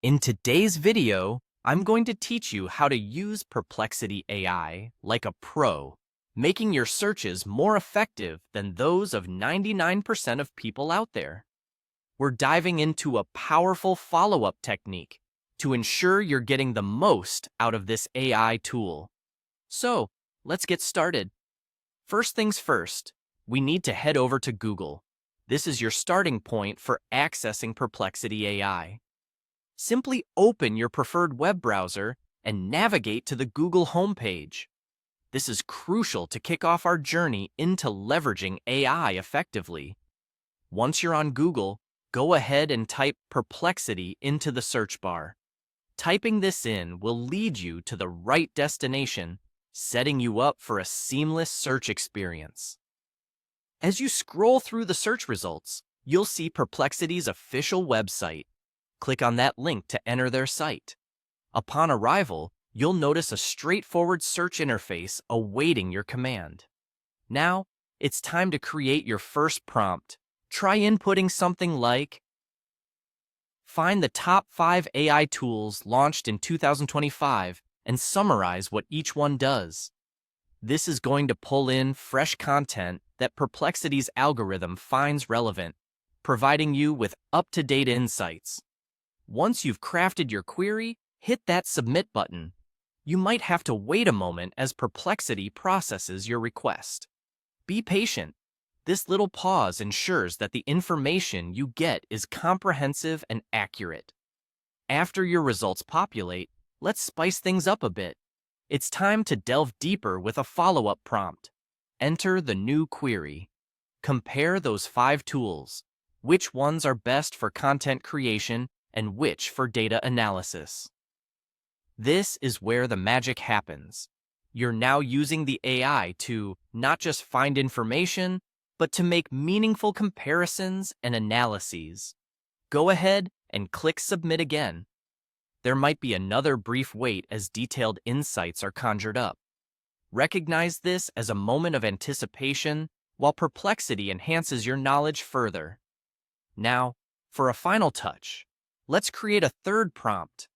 In today's video, I'm going to teach you how to use Perplexity AI like a pro, making your searches more effective than those of 99% of people out there. We're diving into a powerful follow-up technique to ensure you're getting the most out of this AI tool. So, let's get started. First things first, we need to head over to Google. This is your starting point for accessing Perplexity AI. Simply open your preferred web browser and navigate to the Google homepage. This is crucial to kick off our journey into leveraging AI effectively. Once you're on Google, go ahead and type Perplexity into the search bar. Typing this in will lead you to the right destination, setting you up for a seamless search experience. As you scroll through the search results, you'll see Perplexity's official website. Click on that link to enter their site. Upon arrival, you'll notice a straightforward search interface awaiting your command. Now, it's time to create your first prompt. Try inputting something like, find the top 5 AI tools launched in 2025 and summarize what each one does. This is going to pull in fresh content that Perplexity's algorithm finds relevant, providing you with up-to-date insights. Once you've crafted your query, hit that Submit button. You might have to wait a moment as Perplexity processes your request. Be patient. This little pause ensures that the information you get is comprehensive and accurate. After your results populate, let's spice things up a bit. It's time to delve deeper with a follow-up prompt. Enter the new query. Compare those 5 tools. Which ones are best for content creation and which for data analysis? This is where the magic happens. You're now using the AI to not just find information, but to make meaningful comparisons and analyses. Go ahead and click Submit again. There might be another brief wait as detailed insights are conjured up. Recognize this as a moment of anticipation while Perplexity enhances your knowledge further. Now, for a final touch, let's create a third prompt.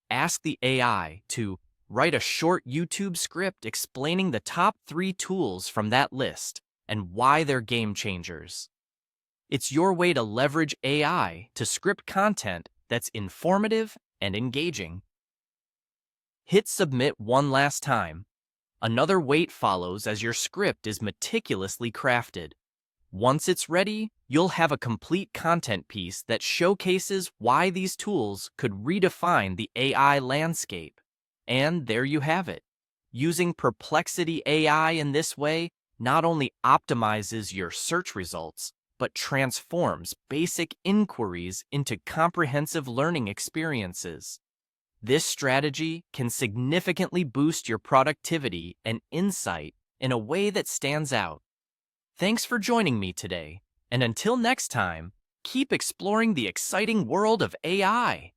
Ask the AI to write a short YouTube script explaining the top 3 tools from that list and why they're game changers. It's your way to leverage AI to script content that's informative and engaging. Hit Submit one last time. Another wait follows as your script is meticulously crafted. Once it's ready, you'll have a complete content piece that showcases why these tools could redefine the AI landscape. And there you have it. Using Perplexity AI in this way not only optimizes your search results, but transforms basic inquiries into comprehensive learning experiences. This strategy can significantly boost your productivity and insight in a way that stands out. Thanks for joining me today, and until next time, keep exploring the exciting world of AI.